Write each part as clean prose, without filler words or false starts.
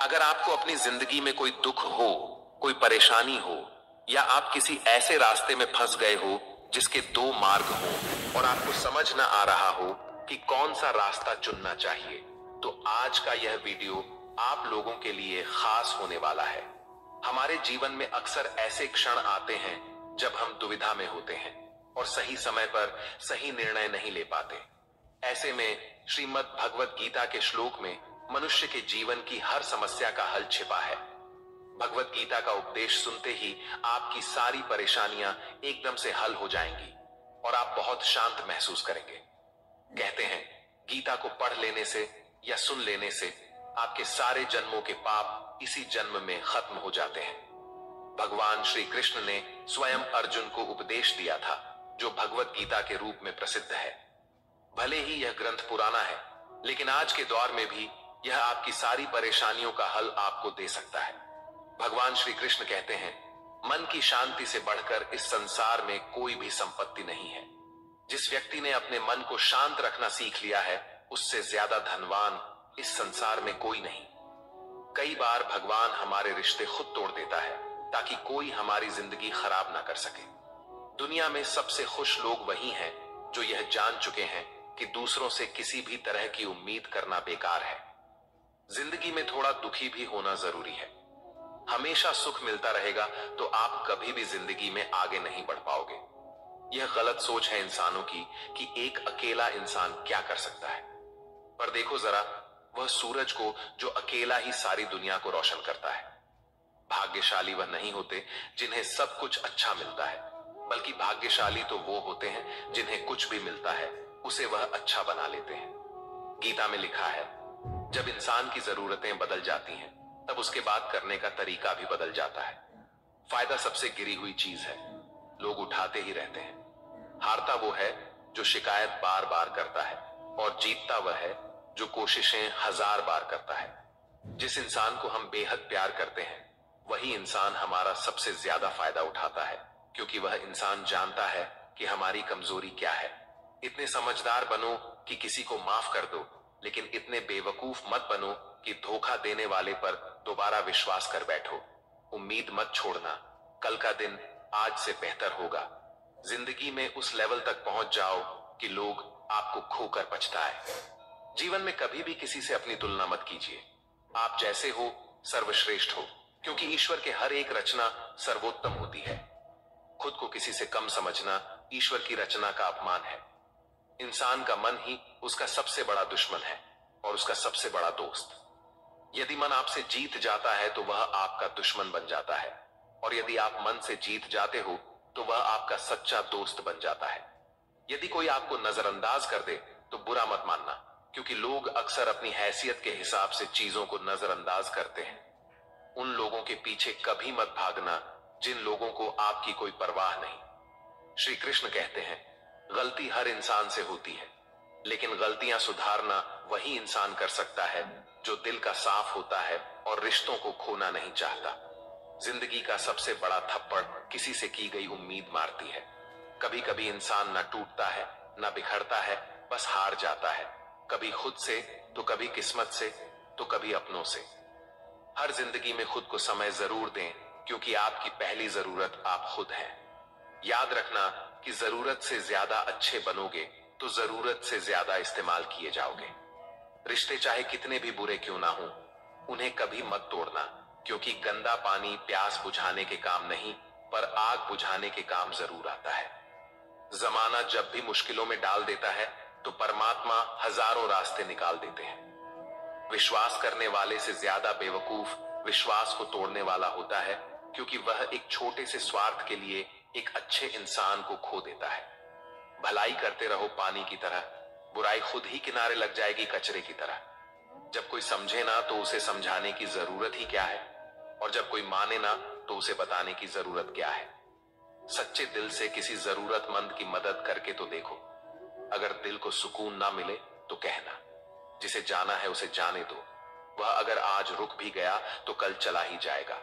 अगर आपको अपनी जिंदगी में कोई दुख हो, कोई परेशानी हो, या आप किसी ऐसे रास्ते में फंस गए हो जिसके दो मार्ग हो और आपको समझ ना आ रहा हो कि कौन सा रास्ता चुनना चाहिए, तो आज का यह वीडियो आप लोगों के लिए खास होने वाला है। हमारे जीवन में अक्सर ऐसे क्षण आते हैं जब हम दुविधा में होते हैं और सही समय पर सही निर्णय नहीं ले पाते। ऐसे में श्रीमद् भगवत गीता के श्लोक में मनुष्य के जीवन की हर समस्या का हल छिपा है। भगवत गीता का उपदेश सुनते ही आपकी सारी परेशानियां एकदम से हल हो जाएंगी और आप बहुत शांत महसूस करेंगे। कहते हैं गीता को पढ़ लेने से या सुन लेने से आपके सारे जन्मों के पाप इसी जन्म में खत्म हो जाते हैं। भगवान श्री कृष्ण ने स्वयं अर्जुन को उपदेश दिया था, जो भगवत गीता के रूप में प्रसिद्ध है। भले ही यह ग्रंथ पुराना है, लेकिन आज के दौर में भी यह आपकी सारी परेशानियों का हल आपको दे सकता है। भगवान श्री कृष्ण कहते हैं, मन की शांति से बढ़कर इस संसार में कोई भी संपत्ति नहीं है। जिस व्यक्ति ने अपने मन को शांत रखना सीख लिया है, उससे ज्यादा धनवान इस संसार में कोई नहीं। कई बार भगवान हमारे रिश्ते खुद तोड़ देता है ताकि कोई हमारी जिंदगी खराब ना कर सके। दुनिया में सबसे खुश लोग वही हैं जो यह जान चुके हैं कि दूसरों से किसी भी तरह की उम्मीद करना बेकार है। जिंदगी में थोड़ा दुखी भी होना जरूरी है। हमेशा सुख मिलता रहेगा तो आप कभी भी जिंदगी में आगे नहीं बढ़ पाओगे। यह गलत सोच है इंसानों की कि एक अकेला इंसान क्या कर सकता है। पर देखो जरा, वह सूरज को जो अकेला ही सारी दुनिया को रोशन करता है। भाग्यशाली वह नहीं होते जिन्हें सब कुछ अच्छा मिलता है, बल्कि भाग्यशाली तो वो होते हैं जिन्हें कुछ भी मिलता है उसे वह अच्छा बना लेते हैं। गीता में लिखा है, जब इंसान की जरूरतें बदल जाती हैं, तब उसके बात करने का तरीका भी बदल जाता है। फायदा सबसे गिरी हुई चीज है, लोग उठाते ही रहते हैं। हारता वो है जो शिकायत बार बार करता है और जीतता वह है जो कोशिशें 1000 बार करता है। जिस इंसान को हम बेहद प्यार करते हैं, वही इंसान हमारा सबसे ज्यादा फायदा उठाता है, क्योंकि वह इंसान जानता है कि हमारी कमजोरी क्या है। इतने समझदार बनो कि किसी को माफ कर दो, लेकिन इतने बेवकूफ मत बनो कि धोखा देने वाले पर दोबारा विश्वास कर बैठो। उम्मीद मत छोड़ना, कल का दिन आज से बेहतर होगा। जिंदगी में उस लेवल तक पहुंच जाओ कि लोग आपको खोकर पछताए। जीवन में कभी भी किसी से अपनी तुलना मत कीजिए। आप जैसे हो सर्वश्रेष्ठ हो, क्योंकि ईश्वर के हर एक रचना सर्वोत्तम होती है। खुद को किसी से कम समझना ईश्वर की रचना का अपमान है। इंसान का मन ही उसका सबसे बड़ा दुश्मन है और उसका सबसे बड़ा दोस्त। यदि मन आपसे जीत जाता है तो वह आपका दुश्मन बन जाता है, और यदि आप मन से जीत जाते हो तो वह आपका सच्चा दोस्त बन जाता है। यदि कोई आपको नजरअंदाज कर दे तो बुरा मत मानना, क्योंकि लोग अक्सर अपनी हैसियत के हिसाब से चीजों को नजरअंदाज करते हैं। उन लोगों के पीछे कभी मत भागना जिन लोगों को आपकी कोई परवाह नहीं। श्री कृष्ण कहते हैं, गलती हर इंसान से होती है, लेकिन गलतियां सुधारना वही इंसान कर सकता है जो दिल का साफ होता है और रिश्तों को खोना नहीं चाहता। जिंदगी का सबसे बड़ा थप्पड़ किसी से की गई उम्मीद मारती है। कभी कभी इंसान ना टूटता है ना बिखरता है, बस हार जाता है, कभी खुद से तो कभी किस्मत से तो कभी अपनों से। हर जिंदगी में खुद को समय जरूर दें, क्योंकि आपकी पहली जरूरत आप खुद हैं। याद रखना कि जरूरत से ज्यादा अच्छे बनोगे तो जरूरत से ज्यादा इस्तेमाल किए जाओगे। रिश्ते चाहे कितने भी बुरे क्यों ना हो, उन्हें कभी मत तोड़ना, क्योंकि गंदा पानी प्यास बुझाने के काम नहीं, पर आग बुझाने के काम जरूर आता है। जमाना जब भी मुश्किलों में डाल देता है तो परमात्मा हजारों रास्ते निकाल देते हैं। विश्वास करने वाले से ज्यादा बेवकूफ विश्वास को तोड़ने वाला होता है, क्योंकि वह एक छोटे से स्वार्थ के लिए एक अच्छे इंसान को खो देता है। भलाई करते रहो पानी की तरह, बुराई खुद ही किनारे लग जाएगी कचरे की तरह। जब कोई समझे ना तो उसे समझाने की जरूरत ही क्या है, और जब कोई माने ना तो उसे बताने की जरूरत क्या है। सच्चे दिल से किसी जरूरतमंद की मदद करके तो देखो। अगर दिल को सुकून ना मिले तो कहना, जिसे जाना है उसे जाने दो। वह अगर आज रुक भी गया तो कल चला ही जाएगा।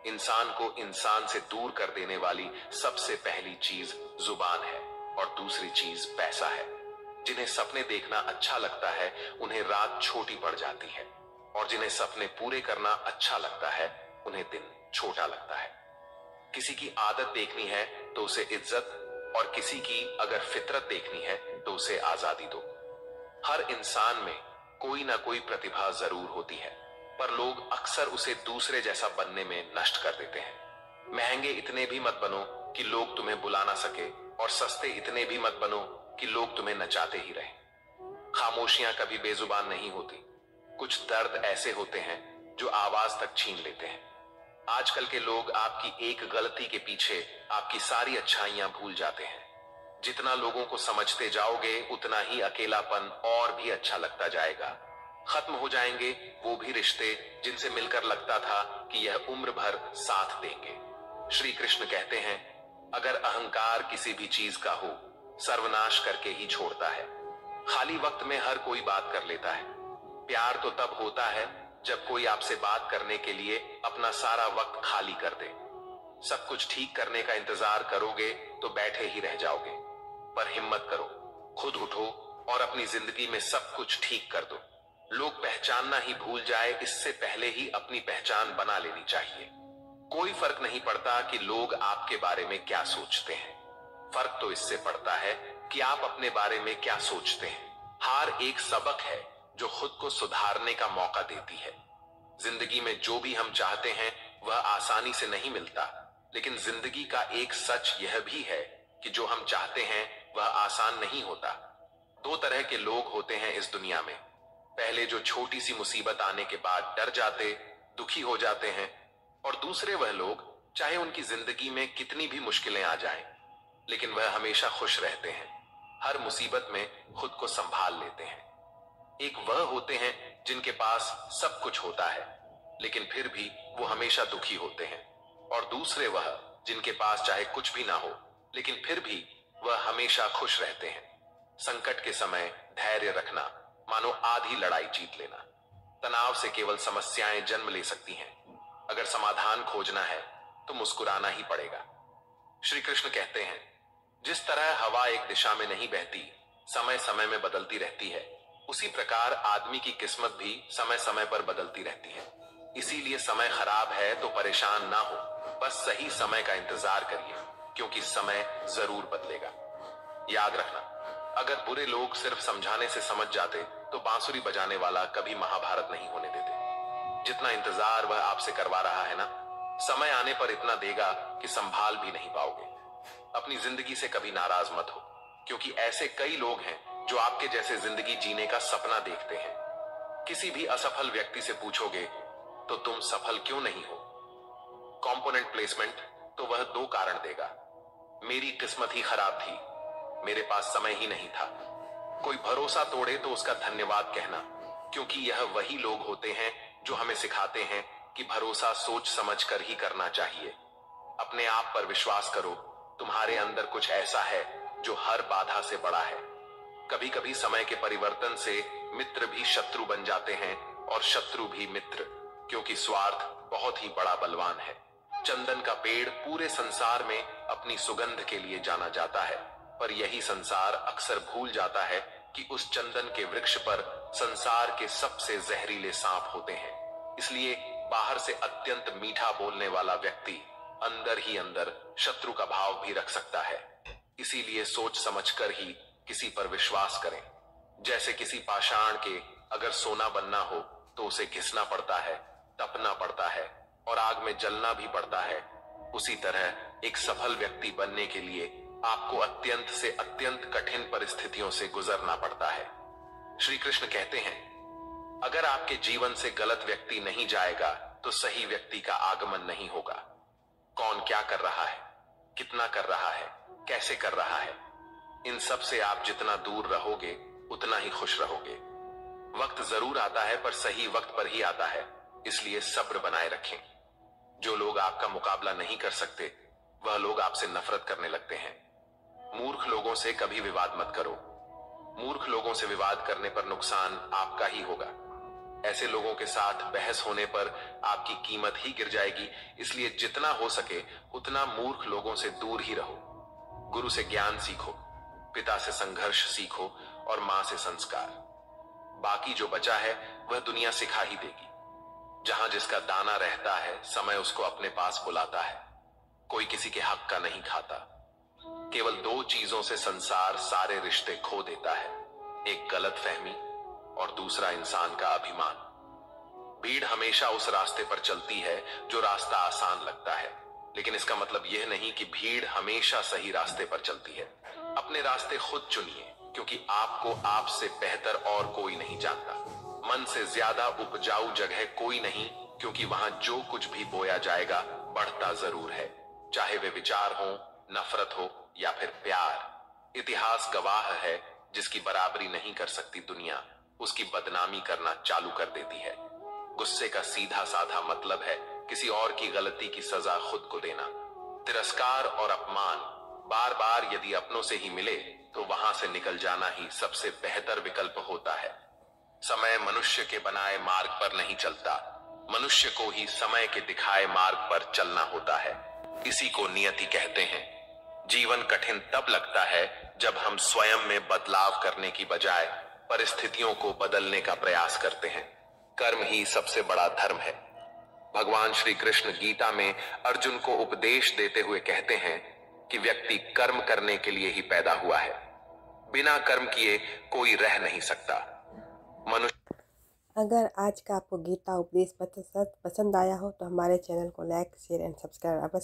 इंसान को इंसान से दूर कर देने वाली सबसे पहली चीज जुबान है और दूसरी चीज पैसा है। जिन्हें सपने देखना अच्छा लगता है, उन्हें रात छोटी पड़ जाती है। और जिन्हें सपने पूरे करना अच्छा लगता है उन्हें दिन छोटा लगता है। किसी की आदत देखनी है तो उसे इज्जत, और किसी की अगर फितरत देखनी है तो उसे आजादी दो। हर इंसान में कोई ना कोई प्रतिभा जरूर होती है, पर लोग अक्सर उसे दूसरे जैसा बनने में नष्ट कर देते हैं। महंगे इतने भी मत बनो कि लोग तुम्हें बुला ना सके, और सस्ते इतने भी मत बनो कि लोग तुम्हें नचाते ही रहें। खामोशियां कभी बेजुबान नहीं होती। कुछ दर्द ऐसे होते हैं जो आवाज तक छीन लेते हैं। आजकल के लोग आपकी एक गलती के पीछे आपकी सारी अच्छाइयां भूल जाते हैं। जितना लोगों को समझते जाओगे उतना ही अकेलापन और भी अच्छा लगता जाएगा। खत्म हो जाएंगे वो भी रिश्ते जिनसे मिलकर लगता था कि यह उम्र भर साथ देंगे। श्री कृष्ण कहते हैं, अगर अहंकार किसी भी चीज का हो, सर्वनाश करके ही छोड़ता है। खाली वक्त में हर कोई बात कर लेता है। प्यार तो तब होता है जब कोई आपसे बात करने के लिए अपना सारा वक्त खाली कर दे। सब कुछ ठीक करने का इंतजार करोगे तो बैठे ही रह जाओगे। पर हिम्मत करो, खुद उठो और अपनी जिंदगी में सब कुछ ठीक कर दो। लोग पहचानना ही भूल जाए इससे पहले ही अपनी पहचान बना लेनी चाहिए। कोई फर्क नहीं पड़ता कि लोग आपके बारे में क्या सोचते हैं। फर्क तो इससे पड़ता है कि आप अपने बारे में क्या सोचते हैं। हार एक सबक है जो खुद को सुधारने का मौका देती है। जिंदगी में जो भी हम चाहते हैं वह आसानी से नहीं मिलता, लेकिन जिंदगी का एक सच यह भी है कि जो हम चाहते हैं वह आसान नहीं होता। दो तरह के लोग होते हैं इस दुनिया में। पहले जो छोटी सी मुसीबत आने के बाद डर जाते, दुखी हो जाते हैं, और दूसरे वह लोग चाहे उनकी जिंदगी में कितनी भी मुश्किलें आ जाएं, लेकिन वह हमेशा खुश रहते हैं, हर मुसीबत में खुद को संभाल लेते हैं। एक वह होते हैं जिनके पास सब कुछ होता है लेकिन फिर भी वो हमेशा दुखी होते हैं, और दूसरे वह जिनके पास चाहे कुछ भी ना हो लेकिन फिर भी वह हमेशा खुश रहते हैं। संकट के समय धैर्य रखना मानो आधी लड़ाई जीत लेना। तनाव से केवल समस्याएं जन्म ले सकती हैं। अगर समाधान खोजना है तो मुस्कुराना ही पड़ेगा। श्री कृष्ण कहते हैं, जिस तरह हवा एक दिशा में नहीं बहती, समय समय में बदलती रहती है, उसी प्रकार आदमी की किस्मत भी समय समय पर बदलती रहती है। इसीलिए समय खराब है तो परेशान ना हो, बस सही समय का इंतजार करिए, क्योंकि समय जरूर बदलेगा। याद रखना, अगर बुरे लोग सिर्फ समझाने से समझ जाते तो बांसुरी बजाने वाला कभी महाभारत नहीं होने देते। जितना इंतजार वह आपसे करवा रहा है ना, समय आने पर इतना देगा कि संभाल भी नहीं पाओगे। अपनी जिंदगी से कभी नाराज मत हो, क्योंकि ऐसे कई लोग हैं जो आपके जैसे जिंदगी जीने का सपना देखते हैं। किसी भी असफल व्यक्ति से पूछोगे तो तुम सफल क्यों नहीं हो, कंपोनेंट प्लेसमेंट, तो वह दो कारण देगा। मेरी किस्मत ही खराब थी, मेरे पास समय ही नहीं था। कोई भरोसा तोड़े तो उसका धन्यवाद कहना, क्योंकि यह वही लोग होते हैं जो हमें सिखाते हैं कि भरोसा सोच समझ कर ही करना चाहिए। अपने आप पर विश्वास करो, तुम्हारे अंदर कुछ ऐसा है जो हर बाधा से बड़ा है। कभी कभी समय के परिवर्तन से मित्र भी शत्रु बन जाते हैं और शत्रु भी मित्र, क्योंकि स्वार्थ बहुत ही बड़ा बलवान है। चंदन का पेड़ पूरे संसार में अपनी सुगंध के लिए जाना जाता है, पर यही संसार अक्सर भूल जाता है कि उस चंदन के वृक्ष पर संसार के सबसे जहरीले सांप होते हैं। इसलिए बाहर से अत्यंत मीठा बोलने वाला व्यक्ति अंदर ही अंदर शत्रु का भाव भी रख सकता है। इसीलिए सोच समझकर ही किसी पर विश्वास करें। जैसे किसी पाषाण के अगर सोना बनना हो तो उसे घिसना पड़ता है, तपना पड़ता है और आग में जलना भी पड़ता है, उसी तरह एक सफल व्यक्ति बनने के लिए आपको अत्यंत से अत्यंत कठिन परिस्थितियों से गुजरना पड़ता है। श्री कृष्ण कहते हैं, अगर आपके जीवन से गलत व्यक्ति नहीं जाएगा तो सही व्यक्ति का आगमन नहीं होगा। कौन क्या कर रहा है, कितना कर रहा है, कैसे कर रहा है, इन सब से आप जितना दूर रहोगे उतना ही खुश रहोगे। वक्त जरूर आता है पर सही वक्त पर ही आता है, इसलिए सब्र बनाए रखें। जो लोग आपका मुकाबला नहीं कर सकते वह लोग आपसे नफरत करने लगते हैं। मूर्ख लोगों से कभी विवाद मत करो। मूर्ख लोगों से विवाद करने पर नुकसान आपका ही होगा। ऐसे लोगों के साथ बहस होने पर आपकी कीमत ही गिर जाएगी, इसलिए जितना हो सके उतना मूर्ख लोगों से दूर ही रहो। गुरु से ज्ञान सीखो, पिता से संघर्ष सीखो और मां से संस्कार। बाकी जो बचा है वह दुनिया सिखा ही देगी। जहां जिसका दाना रहता है, समय उसको अपने पास बुलाता है। कोई किसी के हक का नहीं खाता। केवल दो चीजों से संसार सारे रिश्ते खो देता है, एक गलत फहमी और दूसरा इंसान का अभिमान। भीड़ हमेशा उस रास्ते पर चलती है जो रास्ता आसान लगता है, लेकिन इसका मतलब यह नहीं कि भीड़ हमेशा सही रास्ते पर चलती है। अपने रास्ते खुद चुनिए, क्योंकि आपको आपसे बेहतर और कोई नहीं जानता। मन से ज्यादा उपजाऊ जगह कोई नहीं, क्योंकि वहां जो कुछ भी बोया जाएगा बढ़ता जरूर है, चाहे वे विचार हो, नफरत हो या फिर प्यार। इतिहास गवाह है, जिसकी बराबरी नहीं कर सकती दुनिया, उसकी बदनामी करना चालू कर देती है। गुस्से का सीधा साधा मतलब है किसी और की गलती की सजा खुद को देना। तिरस्कार और अपमान बार बार यदि अपनों से ही मिले तो वहां से निकल जाना ही सबसे बेहतर विकल्प होता है। समय मनुष्य के बनाए मार्ग पर नहीं चलता, मनुष्य को ही समय के दिखाए मार्ग पर चलना होता है। इसी को नियति कहते हैं। जीवन कठिन तब लगता है जब हम स्वयं में बदलाव करने की बजाय परिस्थितियों को बदलने का प्रयास करते हैं। कर्म ही सबसे बड़ा धर्म है। भगवान श्री कृष्ण गीता में अर्जुन को उपदेश देते हुए कहते हैं कि व्यक्ति कर्म करने के लिए ही पैदा हुआ है। बिना कर्म किए कोई रह नहीं सकता। मनुष्य अगर आज का आपको गीता उपदेश पसंद आया हो तो हमारे चैनल को लाइक, शेयर एंड सब्सक्राइब अवश्य